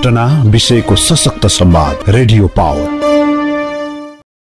घटना विषयको सशक्त संवाद रेडियो पावर।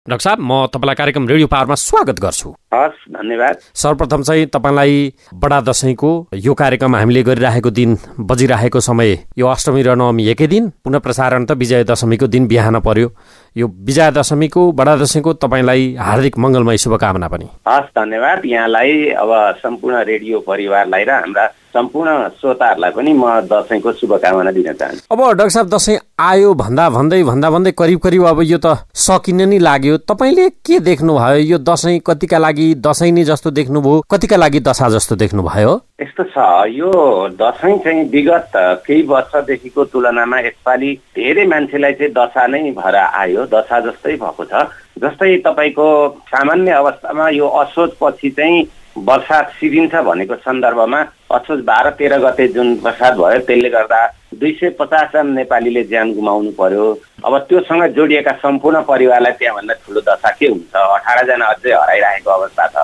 डाक्टर साहब, म तपाईलाई कार्यक्रम रेडियो पावरमा स्वागत गर्छु। हस्, धन्यवाद। सर्वप्रथम चाहिँ तपाईलाई बडा दशैंको यो कार्यक्रम हामीले गरिरहेको दिन, बजिरहेको समय यो अष्टमी र नवमी एकै दिन, पुनः प्रसारण त विजय दशमीको दिन बिहान पर्यो। यो विजय दशमीको, बडा दशैंको तपाईलाई हार्दिक मंगलमय शुभकामना पनि। हस्, धन्यवाद। यहाँलाई, अब सम्पूर्ण रेडियो परिवारलाई र हाम्रा सम्पूर्ण श्रोताहरूलाई पनि म दशैंको शुभकामना दिन चाहन्छु। अब डाक्टर साहब, दशैं आयो भन्दा भन्दै करिब अब यो त सकिन नै लाग्यो। तपाईले के देख्नुभयो? यो दशैं कतिका लागि दशैं नै जस्तो देख्नुभयो, कतिका लागि दशा जस्तो देख्नुभयो? यस्तो छ, यो दशैं चाहिँ विगत केही वर्षदेखिको तुलनामा यसपालि धेरै मान्छेलाई चाहिँ दशा नै भएर आयो, दशा जस्तै भएको छ। जस्तै तपाईको सामान्य अवस्थामा यो असोज पछि चाहिँ बर्सात सिरिन्छ भनेको सन्दर्भमा असोज 12-13 गते जुन बर्सात भयो, त्यसले गर्दा 250 जना नेपालीले ज्यान गुमाउनु पर्यो। अब त्योसँग जोडिएका सम्पूर्ण परिवारलाई त्यहाँभन्दा ठुलो दशा के हुन्छ? 18 जना अझै हराइरहेको अवस्था छ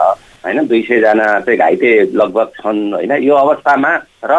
हैन, 200 जना चाहिँ घाइते लगभग छन् हैन। यो अवस्थामा र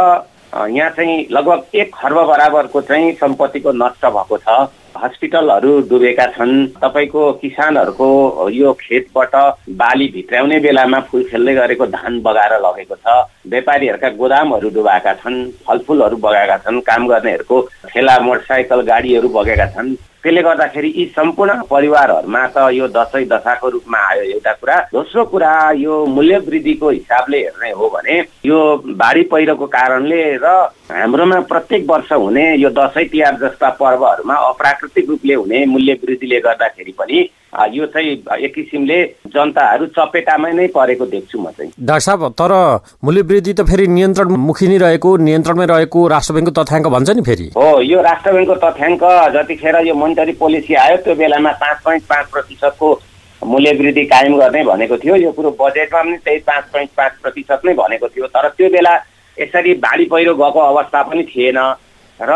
यहाँ चाहिँ लगभग 1 खर्ब बराबरको चाहिँ सम्पत्तिको नष्ट भएको छ। हस्पिटलहरू डुबेका छन्। तपाईको किसानहरूको यो खेतबाट बाली भित्राउने बेलामा फुल खेल्दै गरेको धान बगाएर लगेको छ। व्यापारीहरूका गोदामहरू डुबाएका छन्, फलफुलहरू बगाएका छन्, काम गर्नेहरूको ठेला मोटरसाइकल गाडीहरू बगेका छन्। त्यसले गर्दाखेरि यी सम्पूर्ण परिवारहरूमा त यो दशैं दशाको रूपमा आयो एउटा कुरा। दोस्रो कुरा, यो मूल्य वृद्धिको हिसाबले हेर्ने हो भने यो बाढी पहिरोको कारणले र हाम्रोमा प्रत्येक वर्ष हुने यो दशैं तिहार जस्ता पर्वहरूमा अप्राकृतिक रूपले हुने मूल्य वृद्धिले गर्दाखेरि पनि यो चाहिँ एक किसिमले जनताहरू चपेटामै नै परेको देख्छु म चाहिँ। डाक्टर साहब, तर मूल्य वृद्धि त फेरि नियन्त्रणमुखी नै रहेको, नियन्त्रणमै रहेको राष्ट्र ब्याङ्कको तथ्याङ्क भन्छ नि फेरि। हो, यो राष्ट्र ब्याङ्कको तथ्याङ्क जतिखेर यो मोनिटरी पोलिसी आयो त्यो बेलामा 5.5% मूल्य वृद्धि कायम गर्ने भनेको थियो। यो कुरो बजेटमा पनि त्यही 5.5% नै भनेको थियो। तर त्यो बेला यसरी बाढी पहिरो गएको अवस्था पनि थिएन। र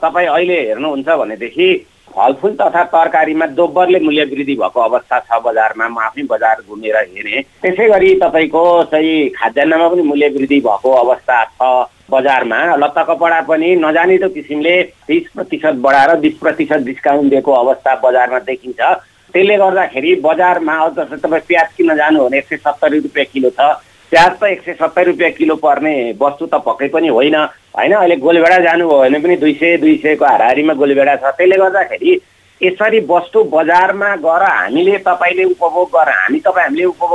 तपाईँ अहिले हेर्नुहुन्छ भनेदेखि फलफुल तथा तरकारीमा दोब्बरले मूल्य वृद्धि भएको अवस्था छ बजारमा। म आफै बजार घुमेर हेरेँ। त्यसै गरी तपाईँको चाहिँ खाद्यान्नमा पनि मूल्य वृद्धि भएको अवस्था छ बजारमा। लत्ता कपडा पनि नजानिदो किसिमले 30% बढाएर 20% डिस्काउन्ट दिएको अवस्था बजारमा देखिन्छ। त्यसले गर्दाखेरि बजारमा जस्तै तपाईँ प्याज किन्न जानु भने 170 रुपियाँ किलो छ। प्याज त 170 रुपियाँ किलो पर्ने वस्तु त पक्कै पनि होइन हैन। अहिले गोलभेडा जानुभयो भने पनि 200 को हाराहारीमा गोलभेडा छ। त्यसले गर्दाखेरि यसरी वस्तु बजारमा गएर हामीले हामीले उपभोग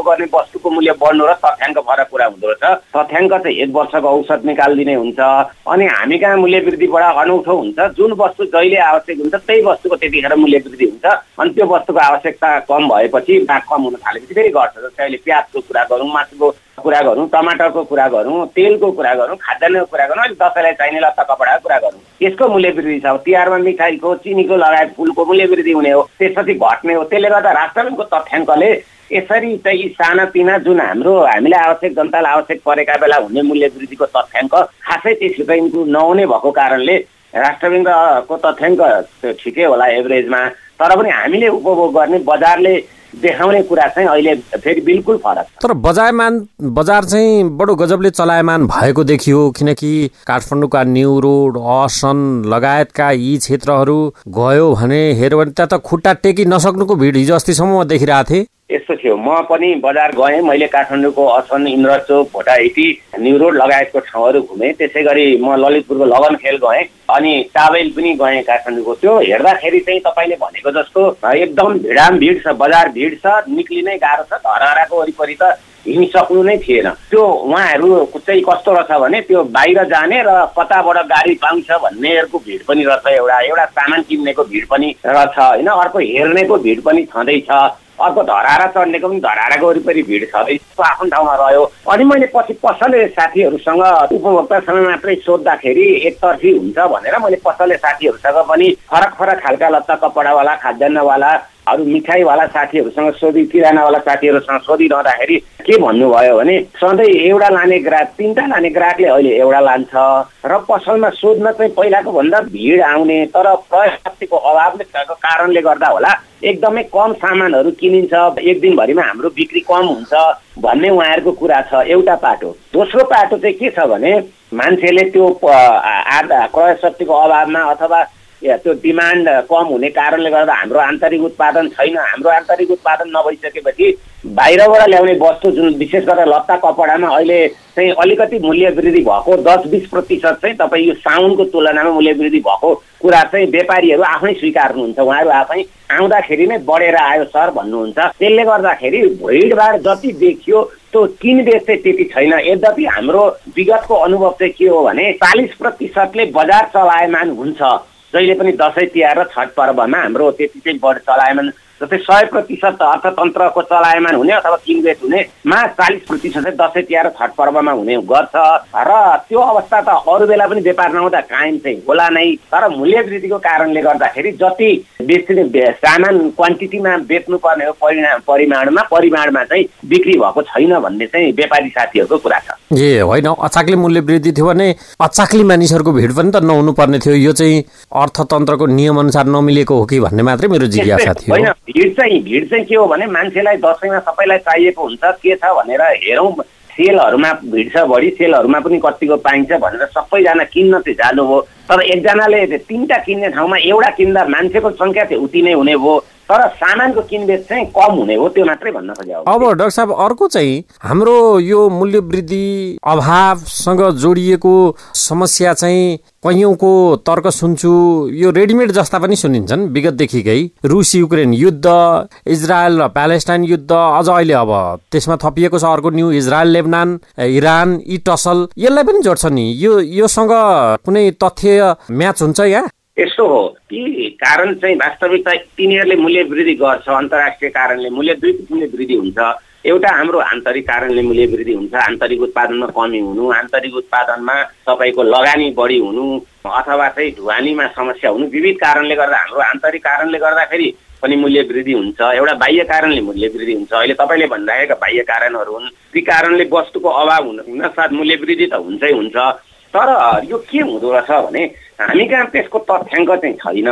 गर्ने वस्तुको मूल्य बढ्नु र तथ्याङ्क फरक कुरा हुँदो रहेछ। तथ्याङ्क चाहिँ 1 वर्षको औसत निकालिदिने हुन्छ। अनि हामी कहाँ मूल्य वृद्धि बडा अनौठो हुन्छ। जुन वस्तु जहिले आवश्यक हुन्छ त्यही वस्तुको त्यतिखेर मूल्य वृद्धि हुन्छ। अनि त्यो वस्तुको आवश्यकता कम भएपछि दाम कम हुन थालेपछि फेरि घट्छ। जस्तै अहिले प्याजको कुरा गरौँ, मासुको कुरा गरौँ, टमाटरको कुरा गरौँ, तेलको कुरा गरौँ, खाद्यान्नको कुरा गरौँ, अहिले दसैँलाई चाहिने लत्ता कपडाको कुरा गरौँ, यसको मूल्य वृद्धि छ। तिहारमा मिठाईको, चिनीको लगायत फुलको मूल्य वृद्धि हुने हो, त्यसपछि घट्ने हो। त्यसले गर्दा राष्ट्र ब्याङ्कको तथ्याङ्कले यसरी चाहिँ सानातिना जुन हामीलाई आवश्यक, जनतालाई आवश्यक परेका बेला हुने मूल्य वृद्धिको तथ्याङ्क खासै त्यसरी इम्प्रुभ नहुने भएको कारणले राष्ट्र ब्याङ्कको तथ्याङ्क ठिकै होला एभरेजमा। तर पनि हामीले उपभोग गर्ने बजारले देखाउने कुरा चाहिँ अहिले फेरि बिल्कुल फरक छ। तर बजार चाहिँ बडो गजबले चलायमान भएको देखियो। किनकि काठमाडौँका न्यू रोड, असन लगायतका यी क्षेत्रहरू गयो भने हेर्यो भने त्यहाँ त खुट्टा टेकी नसक्नुको भिड हिजो अस्तिसम्म देखिरहेको थिएँ। यस्तो थियो, म पनि बजार गएँ। मैले काठमाडौँको असन, इन्द्रचोक, भोटाइटी, न्यू रोड लगायतको ठाउँहरू घुमेँ। त्यसै गरी म ललितपुरको लगनखेल गएँ अनि टावेल पनि गएँ काठमाडौँको। त्यो हेर्दाखेरि चाहिँ तपाईँले भनेको जस्तो एकदम भिड छ, बजार भिड छ, निक्लिनै गाह्रो छ। धरहराको वरिपरि त हिँडिसक्नु नै थिएन। त्यो उहाँहरू चाहिँ कस्तो रहेछ भने त्यो बाहिर जाने र कताबाट गाडी पाउँछ भन्नेहरूको भिड पनि रहेछ। एउटा सामान किन्नेको भिड पनि रहेछ होइन। अर्को हेर्नेको भिड पनि छँदैछ। अर्को धरारा चढ्नेको पनि धराराको वरिपरि भिड छँदै आफ्नो ठाउँमा रह्यो। अनि मैले पछि पसलले साथीहरूसँग उपभोक्तासँग मात्रै सोद्धाखेरि एकतर्फी हुन्छ भनेर मैले पसलले साथीहरूसँग पनि फरक खालका लत्ता कपडावाला, खाद्यान्नवाला, अरू मिठाईवाला साथीहरूसँग सोधी, किरानावाला साथीहरूसँग सोधिरहँदाखेरि के भन्नुभयो भने सधैँ एउटा लाने ग्राहक, 3टा लाने ग्राहकले अहिले एउटा लान्छ र पसलमा सोध्न चाहिँ पहिलाको भन्दा भिड आउने, तर प्रयोग शक्तिको अभावले कारणले गर्दा होला एकदमै कम सामानहरू किनिन्छ, एक दिनभरिमा हाम्रो बिक्री कम हुन्छ भन्ने उहाँहरूको कुरा छ। एउटा पाटो। दोस्रो पाटो चाहिँ के छ भने मान्छेले त्यो क्रय शक्तिको अभावमा अथवा त्यो डिमान्ड कम हुने कारणले गर्दा हाम्रो आन्तरिक उत्पादन छैन। हाम्रो आन्तरिक उत्पादन नभइसकेपछि बाहिरबाट ल्याउने वस्तु जुन विशेष गरेर लत्ता कपडामा अहिले चाहिँ अलिकति मूल्य वृद्धि भएको 10-20% चाहिँ तपाईँ यो साउनको तुलनामा मूल्य वृद्धि भएको कुरा चाहिँ व्यापारीहरू आफै स्वीकार्नुहुन्छ। उहाँहरू आफै आउँदाखेरि नै बढेर आयो सर भन्नुहुन्छ। त्यसले गर्दाखेरि भिडभाड जति देखियो त्यो किनबेच चाहिँ त्यति छैन। यद्यपि हाम्रो विगतको अनुभव चाहिँ के हो भने 40%ले बजार चलायमान हुन्छ। जहिले पनि दसैँ तिहार र छठ पर्वमा हाम्रो त्यति चाहिँ बढी चलायमान, जस्तै 100% अर्थतन्त्रको चलायमान हुने अथवा किनबेच हुनेमा 40% चाहिँ दसैँ तिहार र छठ पर्वमा हुने गर्छ र त्यो अवस्था त अरू बेला पनि व्यापार नहुँदा कायम चाहिँ होला नै। तर मूल्य वृद्धिको कारणले गर्दाखेरि जति बेच्ने सामान क्वान्टिटीमा बेच्नुपर्ने हो परिमाणमा चाहिँ बिक्री भएको छैन भन्ने चाहिँ व्यापारी साथीहरूको कुरा छ। ए होइन, अचाकले मूल्य वृद्धि थियो भने अचाकले मानिसहरूको भिड पनि त नहुनु पर्ने थियो। यो चाहिँ अर्थतन्त्रको नियम अनुसार नमिलेको हो कि भन्ने मात्रै मेरो जिज्ञासा थियो। भिड चाहिँ के हो भने मान्छेलाई दसैँमा सबैलाई चाहिएको हुन्छ, के छ भनेर हेरौँ सेलहरूमा भिड छ बढी, सेलहरूमा पनि कतिको पाइन्छ भनेर सबैजना किन्न चाहिँ जानु हो। तर एकजनाले 3टा किन्ने ठाउँमा एउटा किन्दा मान्छेको सङ्ख्या चाहिँ उति नै हुने भयो, तर सामानको किनबेच चाहिँ कम हुने हो। त्यो मात्रै भन्न खोजेको। अब डाक्टर साहब अर्को चाहिँ हाम्रो यो मूल्य वृद्धि अभावसँग जोडिएको समस्या चाहिँ कैयौंको तर्क सुन्छु, यो रेडिमेड जस्ता पनि सुनिन्छन् विगतदेखिकै। रुस युक्रेन युद्ध, इजरायल र प्यालेस्टाइन युद्ध, अझ अहिले अब त्यसमा थपिएको छ अर्को न्यू इजरायल लेबनान इरान यी टसल, यसलाई पनि जोड्छ नि। योसँग कुनै तथ्य म्याच हुन्छ यहाँ? यस्तो हो कि कारण चाहिँ वास्तविकता तिनीहरूले मूल्य वृद्धि गर्छ। अन्तर्राष्ट्रिय कारणले मूल्य दुई किसिमले वृद्धि हुन्छ। एउटा हाम्रो आन्तरिक कारणले मूल्य वृद्धि हुन्छ, आन्तरिक उत्पादनमा कमी हुनु, आन्तरिक उत्पादनमा तपाईँको लगानी बढी हुनु अथवा चाहिँ ढुवानीमा समस्या हुनु, विविध कारणले गर्दा हाम्रो आन्तरिक कारणले गर्दाखेरि पनि मूल्य वृद्धि हुन्छ। एउटा बाह्य कारणले मूल्य वृद्धि हुन्छ। अहिले तपाईँले भनिरहेका बाह्य कारणहरू हुन्, ती कारणले वस्तुको अभाव हुन साथ मूल्य वृद्धि त हुन्छै हुन्छ। तर यो के हुँदो रहेछ भने हामी कहाँ त्यसको तथ्याङ्क चाहिँ छैन।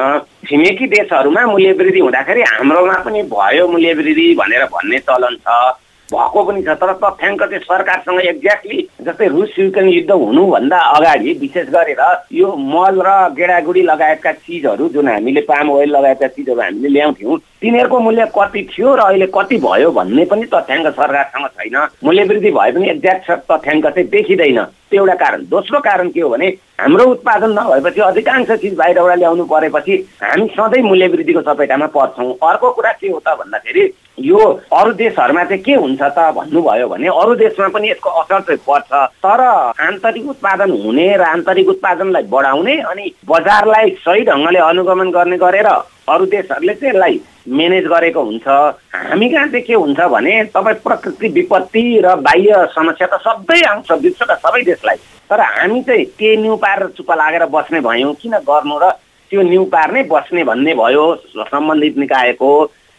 छिमेकी देशहरूमा मूल्य वृद्धि हुँदाखेरि हाम्रोमा पनि भयो मूल्य वृद्धि भनेर भन्ने चलन छ, भएको पनि छ। तर तथ्याङ्क चाहिँ सरकारसँग एक्ज्याक्टली, जस्तै रुस युक्रेन युद्ध हुनुभन्दा अगाडि विशेष गरेर यो मल र गेडागुडी लगायतका चिजहरू जुन हामीले पाम ओइल लगायतका चिजहरू हामीले ल्याउँथ्यौँ, तिनीहरूको मूल्य कति थियो र अहिले कति भयो भन्ने पनि तथ्याङ्क सरकारसँग छैन। मूल्य वृद्धि भए पनि एक्ज्याक्ट तथ्याङ्क चाहिँ देखिँदैन। त्यो एउटा कारण। दोस्रो कारण के हो भने हाम्रो उत्पादन नभएपछि अधिकांश चिज बाहिरबाट ल्याउनु परेपछि हामी सधैँ मूल्य वृद्धिको चपेटामा पर्छौँ। अर्को कुरा के हो त भन्दाखेरि यो अरू देशहरूमा चाहिँ के हुन्छ त भन्नुभयो भने अरू देशमा पनि यसको असर चाहिँ पर्छ। तर आन्तरिक उत्पादन हुने र आन्तरिक उत्पादनलाई बढाउने अनि बजारलाई सही ढङ्गले अनुगमन गर्ने गरेर अरू देशहरूले चाहिँ यसलाई म्यानेज गरेको हुन्छ। हामी कहाँ चाहिँ के हुन्छ भने तपाईँ प्रकृति विपत्ति र बाह्य समस्या त सबै आउँछ विश्वका सबै देशलाई, तर हामी चाहिँ त्यही न्यु पारेर चुप्प लागेर बस्ने भयौँ। किन गर्नु र त्यो न्यु पार्ने बस्ने भन्ने भयो सम्बन्धित निकायको,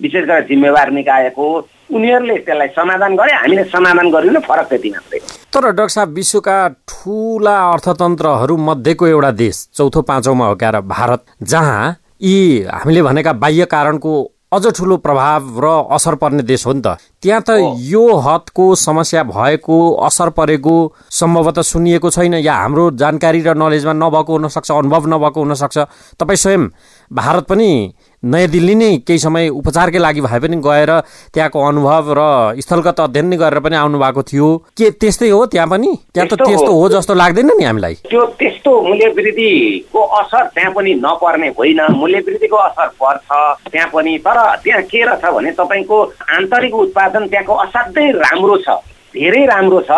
विशेष गरेर जिम्मेवार निकायको। उनीहरूले त्यसलाई समाधान गरे, हामीले समाधान गरिनु, फरक त्यति मात्रै। तर डाक्टर साहब विश्वका ठुला अर्थतन्त्रहरू मध्येको एउटा देश चौथो पाँचौंमा हो क्या भारत, जहाँ यी हामीले भनेका बाह्य कारणको अझ ठुलो प्रभाव र असर पर्ने देश हो नि त। त्यहाँ त यो हदको समस्या भएको, असर परेको सम्भवतः सुनिएको छैन, या हाम्रो जानकारी र नलेजमा नभएको हुनसक्छ, अनुभव नभएको हुनसक्छ। तपाईँ स्वयं भारत पनि नयाँ दिल्ली नै केही समय उपचारकै लागि भए पनि गएर त्यहाँको अनुभव र स्थलगत अध्ययन नै गरेर पनि आउनु भएको थियो। के त्यस्तै हो त्यहाँ पनि? त्यहाँ त त्यस्तो हो जस्तो लाग्दैन नि हामीलाई। त्यो त्यस्तो मूल्य वृद्धिको असर त्यहाँ पनि नपर्ने होइन, मूल्य वृद्धिको असर पर्छ त्यहाँ पनि। तर त्यहाँ के रहेछ भने तपाईँको आन्तरिक उत्पादन त्यहाँको असाध्यै राम्रो छ, धेरै राम्रो छ।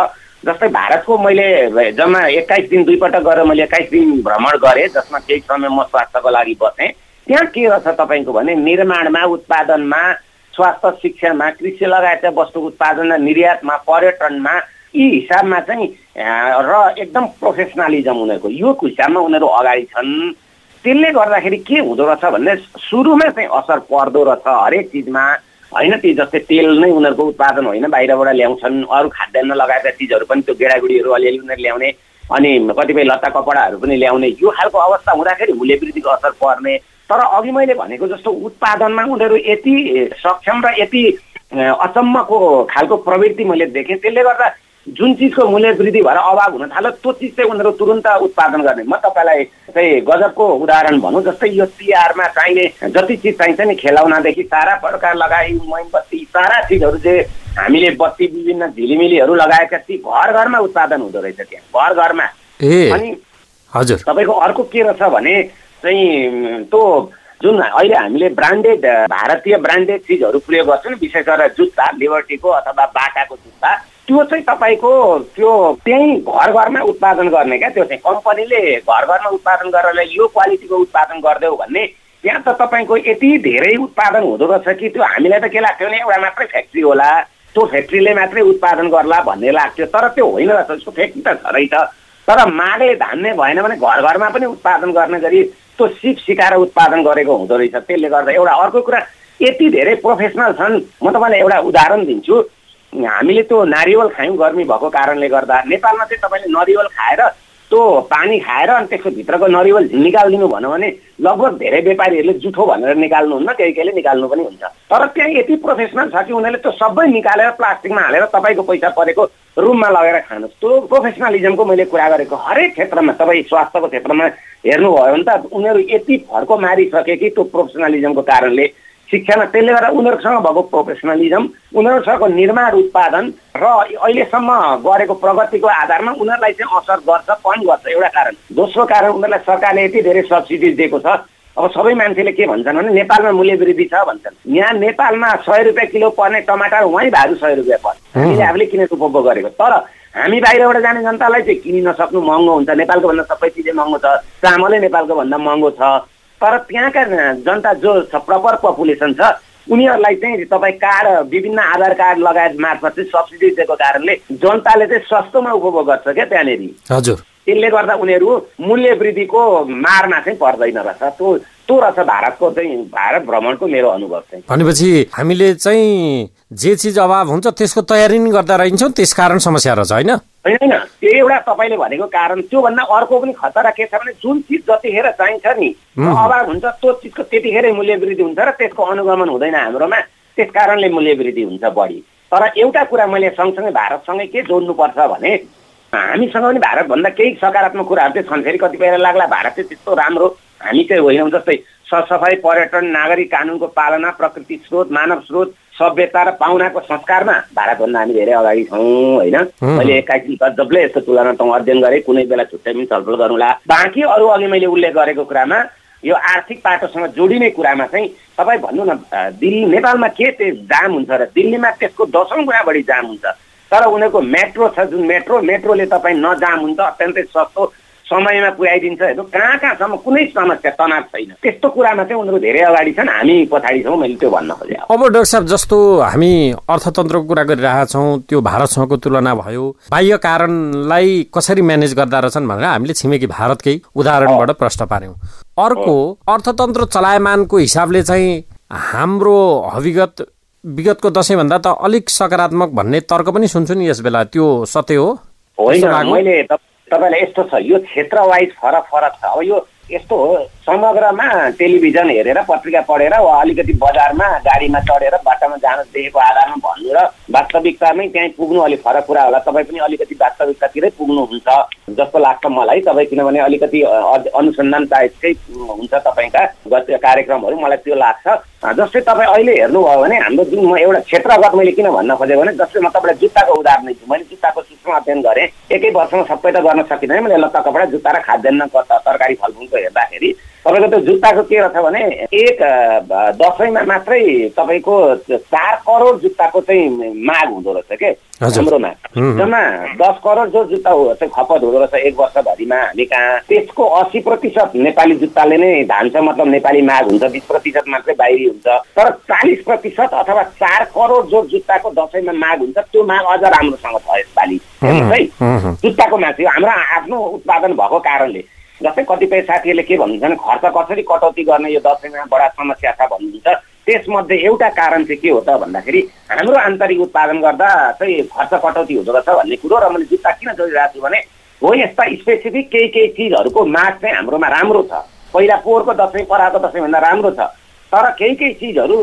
जस्तै भारतको मैले जम्मा 21 दिन दुईपटक गरेर मैले 21 दिन भ्रमण गरेँ, जसमा केही समय म स्वास्थ्यको लागि बसेँ। त्यहाँ के रहेछ तपाईँको भने निर्माणमा, उत्पादनमा, स्वास्थ्य शिक्षामा, कृषि लगायतका वस्तु उत्पादन र निर्यातमा, पर्यटनमा, यी हिसाबमा चाहिँ र एकदम प्रोफेसनलिजम उनीहरूको यो हिसाबमा उनीहरू अगाडि छन्। त्यसले गर्दाखेरि के हुँदो रहेछ भन्ने सुरुमा चाहिँ असर पर्दो रहेछ हरेक चिजमा होइन। त्यो जस्तै तेल नै उनीहरूको उत्पादन होइन, बाहिरबाट ल्याउँछन्। अरू खाद्यान्न लगायतका चिजहरू पनि त्यो गेडागुडीहरू अलिअलि उनीहरू ल्याउने, अनि कतिपय लत्ता कपडाहरू पनि ल्याउने, यो खालको अवस्था हुँदाखेरि मूल्य वृद्धिको असर पर्ने। तर अघि मैले भनेको जस्तो उत्पादनमा उनीहरू यति सक्षम र यति अचम्मको खालको प्रवृत्ति मैले देखेँ, त्यसले गर्दा जुन चिजको मूल्य वृद्धि भएर अभाव हुन थाल्यो त्यो चिज चाहिँ उनीहरू तुरुन्त उत्पादन गर्ने। म तपाईँलाई चाहिँ गजबको उदाहरण भनौँ, जस्तै यो तिहारमा चाहिने जति चिज चाहिन्छ नि, खेलाउनादेखि सारा प्रकार लगाई मोमबत्ती सारा चिजहरू जे हामीले बत्ती विभिन्न झिलिमिलीहरू लगाएका ती घर घरमा उत्पादन हुँदो रहेछ त्यहाँ, घर घरमा। अनि हजुर तपाईँको अर्को के रहेछ भने चाहिँ त्यो जुन अहिले हामीले ब्रान्डेड भारतीय ब्रान्डेड चिजहरू प्रयोग गर्छौँ नि, विशेष गरेर जुत्ता लिबर्टीको अथवा बाटाको जुत्ता, त्यो चाहिँ तपाईँको त्यो त्यही घर घरमा उत्पादन गर्ने क्या। त्यो चाहिँ कम्पनीले घर घरमा उत्पादन गरेर यो क्वालिटीको उत्पादन गरिदेऊ भन्ने, त्यहाँ त तपाईँको यति धेरै उत्पादन हुँदो रहेछ कि त्यो हामीलाई त के लाग्थ्यो भने एउटा मात्रै फ्याक्ट्री होला, त्यो फ्याक्ट्रीले मात्रै उत्पादन गर्ला भन्ने लाग्थ्यो। तर त्यो होइन रहेछ, त्यसको फ्याक्ट्री त छ रहेछ, तर मागले धान्ने भएन भने घर घरमा पनि उत्पादन गर्ने गरी त्यो सिकाएर उत्पादन गरेको हुँदो रहेछ। त्यसले गर्दा एउटा अर्को कुरा यति धेरै प्रोफेसनल छन्। म तपाईँलाई एउटा उदाहरण दिन्छु। हामीले त्यो नारिवल खायौँ गर्मी भएको कारणले गर्दा, नेपालमा चाहिँ तपाईँले नरिवल खाएर त्यो पानी खाएर अनि त्यसको भित्रको नरिवल निकालिदिनु भन्यो भने लगभग धेरै व्यापारीहरूले जुठो भनेर निकाल्नुहुन्न, केहीले निकाल्नु पनि हुन्छ। तर त्यहाँ यति प्रोफेसनल छ कि उनीहरूले त्यो सबै निकालेर प्लास्टिकमा हालेर तपाईँको पैसा परेको रुममा लगेर खानुहोस्। त्यो प्रोफेसनलिजमको मैले कुरा गरेको। हरेक क्षेत्रमा तपाईँ स्वास्थ्यको क्षेत्रमा हेर्नुभयो भने त उनीहरू यति फर्को मारिसके कि त्यो प्रोफेसनलिजमको कारणले शिक्षामा। त्यसले गर्दा उनीहरूसँग भएको प्रोफेसनलिजम, उनीहरूसँगको निर्माण उत्पादन र अहिलेसम्म गरेको प्रगतिको आधारमा उनीहरूलाई चाहिँ असर गर्छ, कम गर्छ, एउटा कारण। दोस्रो कारण उनीहरूलाई सरकारले यति धेरै सब्सिडिज दिएको छ। अब सबै मान्छेले के भन्छन् भने नेपालमा मूल्य वृद्धि छ भन्छन्। यहाँ नेपालमा 100 रुपियाँ किलो पर्ने टमाटर वहीँ भाडु 100 रुपियाँ पर्छ, हामीले आफूले किनेर उपभोग गरेको। तर हामी बाहिरबाट जाने जनतालाई चाहिँ किनिन सक्नु महँगो हुन्छ। नेपालको भन्दा सबै चिजै महँगो छ, चामलै नेपालको भन्दा महँगो छ। तर त्यहाँका जनता जो छ, प्रपर पपुलेसन छ, उनीहरूलाई चाहिँ तपाईँ कार्ड, विभिन्न आधार कार्ड लगायत मार्फत चाहिँ सब्सिडी दिएको कारणले जनताले चाहिँ सस्तोमा उपभोग गर्छ क्या त्यहाँनिर। हजुर, त्यसले गर्दा उनीहरू मूल्य वृद्धिको मारमा चाहिँ पर्दैन रहेछ। त्यो रहेछ भारतको चाहिँ, भारत भ्रमणको मेरो अनुभव चाहिँ। भनेपछि हामीले चाहिँ जे चिज अभाव हुन्छ त्यसको तयारी नै गर्दा रहन्छौँ, त्यसकारण समस्या रहेछ होइन? होइन, त्यो एउटा तपाईँले भनेको कारण। त्योभन्दा अर्को पनि खतरा के छ भने जुन चिज जतिखेर चाहिन्छ नि अभाव हुन्छ, त्यो चिजको त्यतिखेरै मूल्य वृद्धि हुन्छ र त्यसको अनुगमन हुँदैन हाम्रोमा, त्यस कारणले मूल्य वृद्धि हुन्छ बढी। तर एउटा कुरा मैले सँगसँगै भारतसँगै के जोड्नुपर्छ भने हामीसँग पनि भारतभन्दा केही सकारात्मक कुराहरू चाहिँ छन्। फेरि कतिपय लाग्ला भारत चाहिँ त्यस्तो राम्रो हामी चाहिँ होइनौँ। जस्तै सरसफाइ, पर्यटन, नागरिक कानुनको पालना, प्रकृति स्रोत, मानव स्रोत, सभ्यता र पाहुनाको संस्कारमा भारतभन्दा हामी धेरै अगाडि छौँ होइन। मैले 21 गजबले यस्तो तुलनात्मक अध्ययन गरेँ, कुनै बेला छुट्टै पनि छलफल गरौँला। बाँकी अरू अघि मैले उल्लेख गरेको कुरामा यो आर्थिक पाटोसँग जोडिने कुरामा चाहिँ तपाईँ भन्नु न, दिल्ली नेपालमा के जाम हुन्छ र दिल्लीमा त्यसको 10औं गुणा बढी जाम हुन्छ। तर उनीहरूको मेट्रो छ, जुन मेट्रोले तपाईँ न जाम हुन्छ, अत्यन्तै सस्तो समयमा पुर्याइदिन्छ। हेर्नु कहाँसम्म कुनै समस्या तनाव छैन। त्यस्तो कुरामा चाहिँ उनीहरू धेरै अगाडि छन्, हामी पछाडि छौँ। मैले त्यो भन्न खोजेँ। अब डाक्टर साहब, जस्तो हामी अर्थतन्त्रको कुरा गरिरहेका छौँ, त्यो भारतसँगको तुलना भयो, बाह्य कारणलाई कसरी म्यानेज गर्दा रहेछन् भनेर हामीले छिमेकी भारतकै उदाहरणबाट प्रश्न पार्यौँ। अर्को अर्थतन्त्र चलायमानको हिसाबले चाहिँ हाम्रो विगतको दशैंभन्दा त अलिक सकारात्मक भन्ने तर्क पनि सुन्छु नि यस बेला, त्यो सत्य हो? होइन, मैले तपाईँलाई यस्तो छ, यो क्षेत्र वाइज फरक छ। अब यो यस्तो हो, समग्रमा टेलिभिजन हेरेर पत्रिका पढेर वा अलिकति बजारमा गाडीमा चढेर बाटोमा जान देखेको आधारमा भन्नु र वास्तविकतामै त्यहीँ पुग्नु अलिक फरक कुरा होला। तपाईँ पनि अलिकति वास्तविकतातिरै पुग्नुहुन्छ जस्तो लाग्छ मलाई। तपाईँ किनभने अलिकति अनुसन्धान टाइपकै हुन्छ तपाईँका कार्यक्रमहरू, मलाई त्यो लाग्छ। जस्तै तपाईँ अहिले हेर्नुभयो भने हाम्रो जुन, म एउटा क्षेत्रगत मैले किन भन्न खोजेँ भने जस्तै म तपाईँलाई जुत्ताको उदाहरण दिन्छु। मैले जुत्ताको सूक्ष्म अध्ययन गरेँ, एकै वर्षमा सबै त गर्न सकिँदैन। मैले लत्ता कपडा, जुत्ता र खाद्यान्न, तरकारी फलफुलको हेर्दाखेरि तपाईँको त्यो जुत्ताको के रहेछ भने एक दशैंमा मात्रै तपाईँको 4 करोड जुत्ताको चाहिँ माग हुँदो रहेछ के हाम्रोमा। जम्मा 10 करोड जो जुत्ता चाहिँ खपत हुँदो रहेछ एक वर्षभरिमा हामी कहाँ। त्यसको 80% नेपाली जुत्ताले नै धान्छ, मतलब नेपाली माग हुन्छ, 20% मात्रै बाहिरी हुन्छ। तर 40% अथवा 4 करोड जो जुत्ताको दशैंमा माग हुन्छ, त्यो माग अझ राम्रोसँग छ यसपालि है। जुत्ताको माग चाहिँ हाम्रो आफ्नो उत्पादन भएको कारणले। जस्तै कतिपय साथीहरूले के भन्नुहुन्छ भने खर्च कसरी कटौती गर्ने, यो दशैंमा बडा समस्या छ भन्नुहुन्छ। त्यसमध्ये एउटा कारण चाहिँ के हो त भन्दाखेरि हाम्रो आन्तरिक उत्पादन गर्दा चाहिँ खर्च कटौती हुँदो रहेछ भन्ने कुरो। र मैले जुत्ता किन जोडिरहेको छु भने हो, यस्ता स्पेसिफिक केही चिजहरूको माग चाहिँ हाम्रोमा राम्रो छ। पहिला पोहोरको दशैं, पराको दशैंभन्दा राम्रो छ। तर केही चिजहरू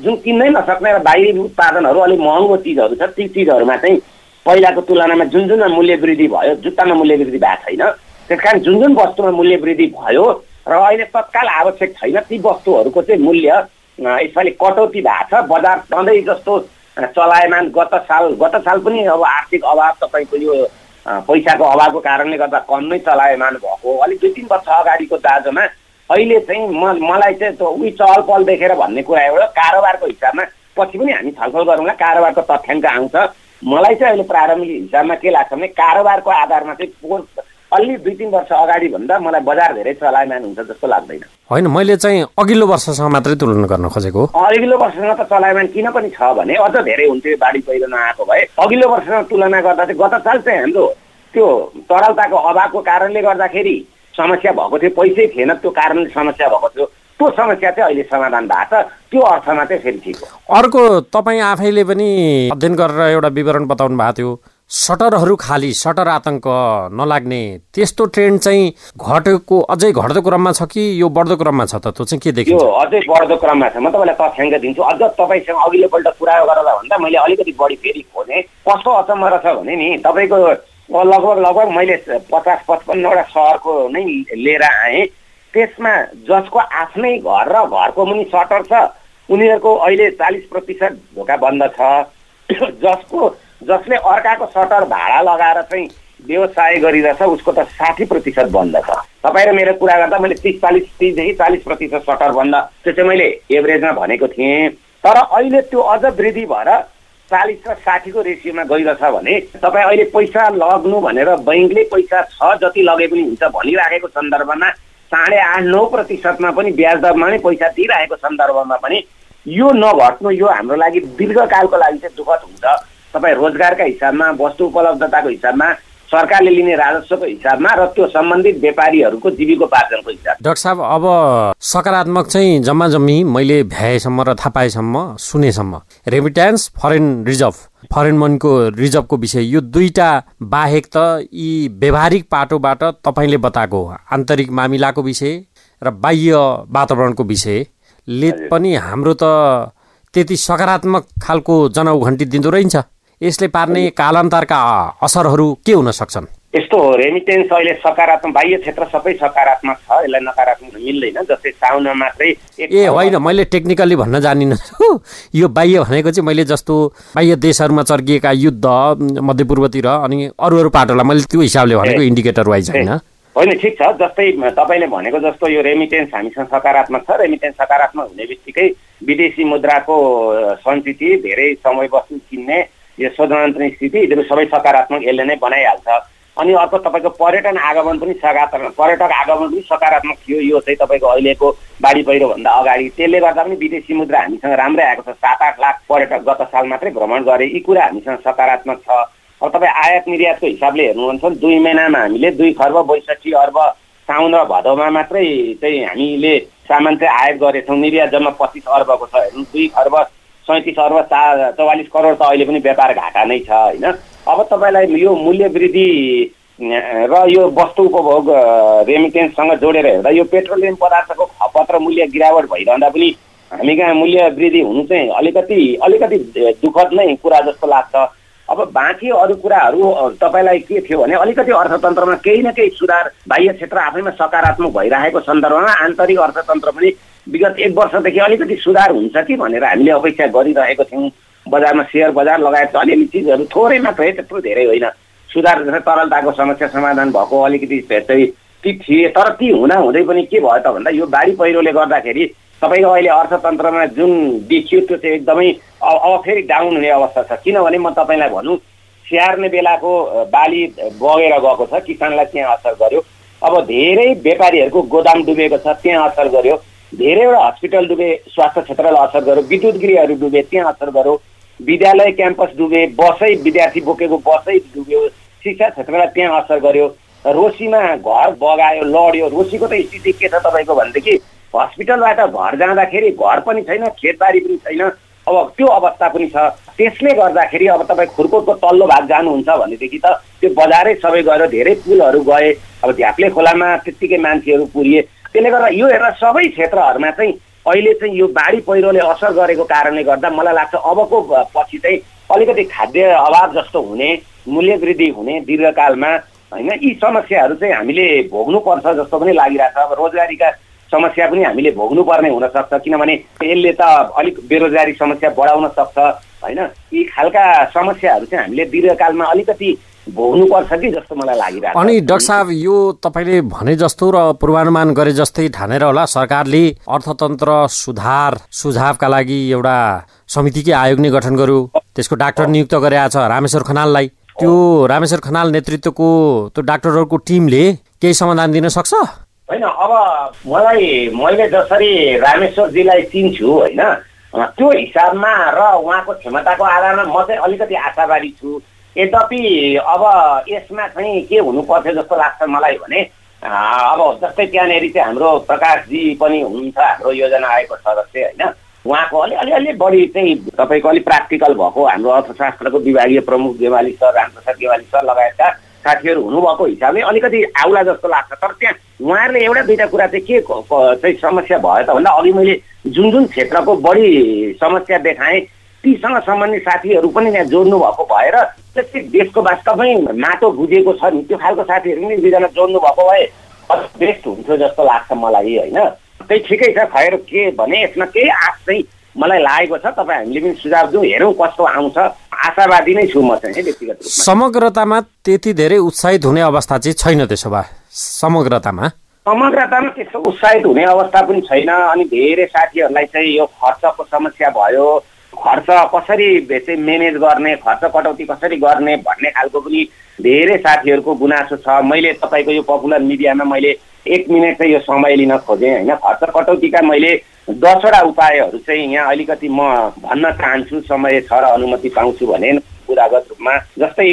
जुन किन्नै नसक्ने र बाहिरी उत्पादनहरू अलिक महँगो चिजहरू छ, ती चिजहरूमा चाहिँ पहिलाको तुलनामा जुन जुनमा मूल्य वृद्धि भयो जुत्तामा मूल्य वृद्धि भएको छैन। त्यसकारण जुन जुन वस्तुमा मूल्य वृद्धि भयो र अहिले तत्काल आवश्यक छैन ती वस्तुहरूको चाहिँ मूल्य यसपालि कटौती भएको छ। बजार सधैँ जस्तो चलायमान गत साल पनि अब आर्थिक अभाव तपाईँको यो पैसाको अभावको कारणले गर्दा कम नै चलायमान भएको। अलिक 2-3 वर्ष अगाडिको दाजोमा अहिले चाहिँ मलाई चाहिँ उही चहल पहल देखेर भन्ने कुरा एउटा कारोबारको हिसाबमा पछि पनि हामी छलफल गरौँला। कारोबारको तथ्याङ्क आउँछ। मलाई चाहिँ अहिले प्रारम्भिक हिसाबमा के लाग्छ भने कारोबारको आधारमा चाहिँ अलि 2-3 वर्ष अगाडि भन्दा मलाई बजार धेरै चलायमान हुन्छ जस्तो लाग्दैन। होइन, मैले चाहिँ अघिल्लो वर्षसँग मात्रै तुलना गर्न खोजेको। अघिल्लो वर्षसँग त चलायमान किन पनि छ भने अझ धेरै हुन्थ्यो बाढी पहिरो नआएको भए। अघिल्लो वर्षसँग तुलना गर्दा चाहिँ गत साल चाहिँ हाम्रो त्यो तरलताको अभावको कारणले गर्दाखेरि समस्या भएको थियो, पैसै थिएन, त्यो कारणले समस्या भएको थियो। त्यो समस्या चाहिँ अहिले समाधान भएको छ। त्यो अर्थमा चाहिँ फेरि ठिक हो। अर्को, तपाईँ आफैले पनि अध्ययन गरेर एउटा विवरण बताउनु भएको थियो, सटरहरू खाली, सटर आतंक नलाग्ने त्यस्तो ट्रेन्ड चाहिँ अझै घट्दो क्रममा छ कि यो बढ्दो क्रममा छ त? त्यो चाहिँ के देखिन्छ? यो अझै बढ्दो क्रममा छ। म तपाईँलाई तथ्याङ्क दिन्छु। अझ तपाईँसँग अघिल्लोपल्ट कुरा गर्दा भन्दा मैले अलिकति बढी फेरि खोजेँ। कस्तो अचम्म रहेछ भने नि तपाईँको लगभग मैले 50-55वटा सहरको नै लिएर आएँ। त्यसमा जसको आफ्नै घर र घरको मुनि सटर छ उनीहरूको अहिले 40% ढोका बन्द छ। जसले अर्काको सटर भाडा लगाएर चाहिँ व्यवसाय गरिरहेछ उसको त 60% बन्द छ। तपाईँ र मेरो कुरा गर्दा मैले 30-40% सटर बन्द, त्यो चाहिँ मैले एभरेजमा भनेको थिएँ। तर अहिले त्यो अझ वृद्धि भएर 40 र 60 को रेसियोमा गइरहेछ भने तपाईँ अहिले पैसा लग्नु भनेर बैङ्कले पैसा छ जति लगे पनि हुन्छ भनिराखेको सन्दर्भमा 8.5-9% पनि ब्याज दरमा नै पैसा दिइरहेको सन्दर्भमा पनि यो नघट्नु यो हाम्रो लागि दीर्घकालको लागि चाहिँ दुःखद हुन्छ। तपाईँ रोजगारका हिसाबमा, वस्तु उपलब्धताको हिसाबमा, सरकारले लिने राजस्वको हिसाबमा र त्यो सम्बन्धित व्यापारीहरूको जीविकोपार्जनको हिसाब। डाक्टर साहब, अब सकारात्मक चाहिँ जम्मा जम्मी मैले भ्याएसम्म र थाहा पाएसम्म सुनेसम्म रेमिट्यान्स, फरेन मनीको रिजर्भको विषय, यो दुईटा बाहेक त यी व्यावहारिक पाटोबाट तपाईँले बताएको आन्तरिक मामिलाको विषय र बाह्य वातावरणको विषयले पनि हाम्रो त त्यति सकारात्मक खालको जनौघण्टी दिँदो रहन्छ। यसले पार्ने कालान्तरका असरहरू के हुन सक्छन्? यस्तो हो, रेमिटेन्स अहिले सकारात्मक, बाह्य क्षेत्र सबै सकारात्मक छ, यसलाई नकारात्मक मिल्दैन। जस्तै साउनमा मात्रै होइन, मैले टेक्निकली भन्न जानिन। यो बाह्य भनेको चाहिँ मैले जस्तो बाह्य देशहरूमा चर्किएका युद्ध मध्यपूर्वतिर अनि अरू पाटोलाई मैले त्यो हिसाबले भनेको इन्डिकेटर वाइज होइन, ठिक छ। जस्तै तपाईँले भनेको जस्तो यो रेमिटेन्स हामीसँग सकारात्मक छ। रेमिटेन्स सकारात्मक हुने बित्तिकै विदेशी मुद्राको सञ्चिति, धेरै समय बस्नु किन्ने यो शोधनान्तरण स्थिति, यिनीहरू सबै सकारात्मक यसले नै बनाइहाल्छ। अनि अर्को तपाईँको पर्यटक आगमन पनि सकारात्मक थियो। यो चाहिँ तपाईँको अहिलेको बाढी पहिरोभन्दा अगाडि, त्यसले गर्दा पनि विदेशी मुद्रा हामीसँग राम्रै आएको छ। 7-8 लाख पर्यटक गत साल मात्रै भ्रमण गरे। यी कुरा हामीसँग सकारात्मक छ। अब तपाईँ आयात निर्यातको हिसाबले हेर्नुहुन्छ भने 2 महिनामा हामीले 2 खर्ब 62 अर्ब साउन र भदौमा मात्रै चाहिँ हामीले सामान चाहिँ आयात गरेछौँ। निर्यात जम्मा 25 अर्बको छ। हेर्नु 2 खर्ब 37 अर्ब 44 करोड त अहिले पनि व्यापार घाटा नै छ होइन। अब तपाईँलाई यो मूल्य वृद्धि र यो वस्तु उपभोग रेमिटेन्ससँग जोडेर हेर्दा यो पेट्रोलियम पदार्थको खपत र मूल्य गिरावट भइरहँदा पनि हामी कहाँ मूल्य वृद्धि हुनु चाहिँ अलिकति दुःखद नै कुरा जस्तो लाग्छ। अब बाँकी अरू कुराहरू तपाईँलाई के थियो भने अलिकति अर्थतन्त्रमा केही न केही सुधार, बाह्य क्षेत्र आफैमा सकारात्मक भइरहेको सन्दर्भमा आन्तरिक अर्थतन्त्र पनि विगत 1 वर्षदेखि अलिकति सुधार हुन्छ कि भनेर हामीले अपेक्षा गरिरहेको थियौँ। बजारमा सेयर बजार लगायत अलिअलि चिजहरू थोरै मात्रै, त्यत्रो धेरै होइन, सुधार तरलताको समस्या समाधान भएको अलिकति चाहिँ ती थिए। तर ती हुँदै पनि के भयो त भन्दा यो बाढी पहिरोले गर्दाखेरि तपाईँको अहिले अर्थतन्त्रमा जुन देखियो त्यो चाहिँ एकदमै अब फेरि डाउन हुने अवस्था छ। किनभने म तपाईँलाई भनौँ, स्याहार्ने बेलाको बाली बगेर गएको छ, किसानलाई त्यहाँ असर गर्यो। अब धेरै व्यापारीहरूको गोदाम डुबेको छ, त्यहाँ असर गर्यो। धेरैवटा हस्पिटल डुबे, स्वास्थ्य क्षेत्रलाई असर गर्यो। विद्युत गृहहरू डुबे, त्यहाँ असर गर्यो। विद्यालय क्याम्पस डुबे, बसै विद्यार्थी बोकेको बसै डुब्यो। शिक्षा क्षेत्रलाई त्यहाँ असर गर्यो। रोसीमा घर बगायो, लड्यो। रोसीको त स्थिति के छ तपाईँको भनेदेखि हस्पिटलबाट घर जाँदाखेरि घर पनि छैन, खेतबारी पनि छैन। अब त्यो अवस्था पनि छ। त्यसले गर्दाखेरि अब तपाईँ खुर्कोटको तल्लो भाग जानुहुन्छ भनेदेखि त त्यो बजारै सबै गयो, धेरै पुलहरू गए। अब झ्याप्ले खोलामा त्यत्तिकै मान्छेहरू पुरिए। त्यसले गर्दा यो हेरेर सबै क्षेत्रहरूमा चाहिँ अहिले चाहिँ यो बाढी पहिरोले असर गरेको कारणले गर्दा मलाई लाग्छ अबको पछि चाहिँ अलिकति खाद्य अभाव जस्तो हुने मूल्य वृद्धि हुने दीर्घकालमा होइन, यी समस्याहरू चाहिँ हामीले भोग्नुपर्छ जस्तो पनि लागिरहेछ। अब रोजगारीका समस्या पनि हामीले भोग्नुपर्ने हुनसक्छ, किनभने यसले त अलिक बेरोजगारी समस्या बढाउन सक्छ होइन। यी खालका समस्याहरू चाहिँ हामीले दीर्घकालमा अलिकति भोग्नुपर्छ कि जस्तो मलाई लागिरहेको छ। अनि डाक्टर साहब, यो तपाईँले भने जस्तो र पूर्वानुमान गरे जस्तै ठानेर होला सरकारले अर्थतन्त्र सुधार सुझावका लागि एउटा समितिकै आयोग नै गठन गर्यो, त्यसको डाक्टर नियुक्त गरेको छ रामेश्वर खनाललाई। त्यो रामेश्वर खनाल नेतृत्वको त्यो डाक्टरहरूको टिमले केही समाधान दिन सक्छ होइन? अब मैले जसरी रामेश्वरजीलाई चिन्छु होइन, त्यो हिसाबमा र उहाँको क्षमताको आधारमा म चाहिँ अलिकति आशावादी छु। यद्यपि अब यसमा चाहिँ के हुनुपर्छ जस्तो लाग्छ मलाई भने, अब जस्तै त्यहाँनिर चाहिँ हाम्रो प्रकाशजी पनि हुनुहुन्छ, हाम्रो योजना आयोगको सदस्य होइन, उहाँको अलि बढी चाहिँ तपाईँको अलिक प्र्याक्टिकल भएको हाम्रो अर्थशास्त्रको विभागीय प्रमुख गेवाली सर, रामप्रसाद गेवाली सर लगायतका साथीहरू हुनुभएको हिसाबले अलिकति आउला जस्तो लाग्छ। तर त्यहाँ उहाँहरूले एउटा दुईवटा कुरा चाहिँ के चाहिँ समस्या भयो त भन्दा अघि मैले जुन क्षेत्रको बढी समस्या देखाएँ तीसँग सम्बन्धित साथीहरू पनि यहाँ जोड्नु भएको भएर त्यस्तै देशको वास्तवमै माटो बुझेको छ नि त्यो खालको साथीहरू पनि दुईजना जोड्नु भएको भए बेस्ट हुन्थ्यो जस्तो लाग्छ मलाई होइन। त्यही ठिकै छ, खैर के भने यसमा केही आश चाहिँ मलाई लागेको छ। तपाईँ हामीले पनि सुझाव दिउँ, हेरौँ कस्तो आउँछ। आशावादी नै छु म चाहिँ व्यक्तिगत रूपमा। समग्रतामा त्यति धेरै उत्साहित हुने अवस्था चाहिँ छैन त्यसो भए? समग्रतामा त्यस्तो उत्साहित हुने अवस्था पनि छैन। अनि धेरै साथीहरूलाई चाहिँ यो खर्चको समस्या भयो, खर्च कसरी चाहिँ म्यानेज गर्ने, खर्च कटौती कसरी गर्ने भन्ने खालको पनि धेरै साथीहरूको गुनासो छ। मैले तपाईँको यो पपुलर मिडियामा मैले 1 मिनट चाहिँ यो समय लिन खोजेँ होइन। खर्च कटौतीका मैले 10वटा उपायहरू चाहिँ यहाँ अलिकति म भन्न चाहन्छु, समय छ र अनुमति पाउँछु भने कुरागत रूपमा। जस्तै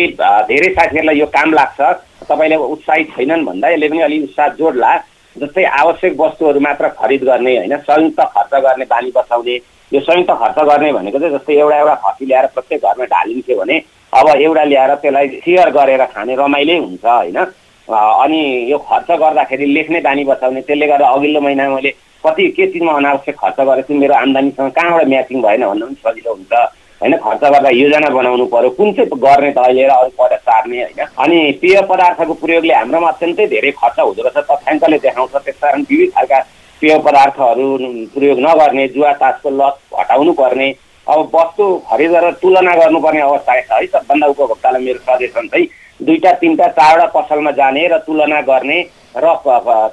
धेरै साथीहरूलाई यो काम लाग्छ, तपाईँले उत्साहित छैनन् भन्दा यसले पनि अलिक उत्साह जोड्ला। जस्तै आवश्यक वस्तुहरू मात्र खरिद गर्ने होइन, संयुक्त खर्च गर्ने बानी बसाउने। यो संयुक्त खर्च गर्ने भनेको चाहिँ जस्तै एउटा खसी ल्याएर प्रत्येक घरमा ढालिन्थ्यो भने अब एउटा ल्याएर त्यसलाई सेयर गरेर खाने रमाइलो हुन्छ होइन। अनि यो खर्च गर्दाखेरि लेख्ने बानी बसाउने, त्यसले गर्दा अघिल्लो महिना मैले कति के चिजमा अनावश्यक खर्च गरेको छु, मेरो आम्दानीसँग कहाँबाट म्याचिङ भएन भन्न पनि सजिलो हुन्छ होइन। खर्च गर्दा योजना बनाउनु पर्यो, कुन चाहिँ गर्ने त लिएर अरू पद सार्ने होइन। अनि पेय पदार्थको प्रयोगले हाम्रोमा अत्यन्तै धेरै खर्च हुँदो रहेछ, तथ्याङ्कले देखाउँछ। त्यसकारण विविध खालका पेय पदार्थहरू प्रयोग नगर्ने, जुवा तासको लत हटाउनु पर्ने। अब वस्तु खरिद गरेर तुलना गर्नुपर्ने अवस्था छ है। सबभन्दा उपभोक्तालाई मेरो सजेसन चाहिँ 2, 3, 4वटा पसलमा जाने र तुलना गर्ने र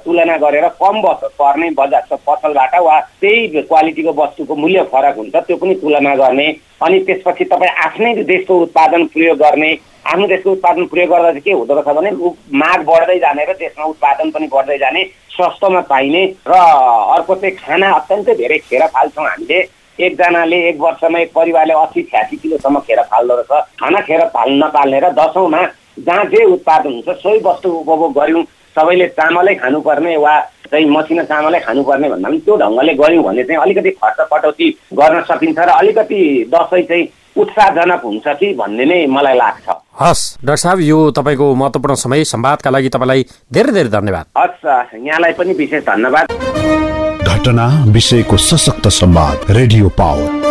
तुलना गरेर कम पर्ने बजार पसलबाट वा त्यही क्वालिटीको वस्तुको मूल्य फरक हुन्छ त्यो पनि तुलना गर्ने। अनि त्यसपछि तपाईँ आफ्नै देशको उत्पादन प्रयोग गर्ने। आफ्नो देशको उत्पादन प्रयोग गर्दा चाहिँ के हुँदो रहेछ भने माग बढ्दै जाने र देशमा उत्पादन पनि बढ्दै जाने, सस्तोमा पाइने। र अर्को चाहिँ खाना अत्यन्तै धेरै खेर फाल्छौँ हामीले। एकजनाले 1 वर्षमा एक परिवारले 80-86 किलोसम्म खेर फाल्दो रहेछ। खाना खेर फाल्न नपाल्ने र 10औँमा जहाँ जे उत्पादन हुन्छ सोही वस्तु उपभोग गऱ्यौँ। सबैले चामलै खानुपर्ने वा चाहिँ मसिनो चामलै खानुपर्ने भन्दा पनि त्यो ढङ्गले गऱ्यौँ भने चाहिँ अलिकति खर्च कटौती गर्न सकिन्छ र अलिकति दसैँ चाहिँ उत्साहजनक हुन्छ कि भन्ने नै मलाई लाग्छ। हस् डाक्टर साहब, यो तपाईँको महत्त्वपूर्ण समय संवादका लागि तपाईँलाई धेरै धेरै धन्यवाद। हस्, यहाँलाई पनि विशेष धन्यवाद। घटना विषयको सशक्त संवाद रेडियो पावर।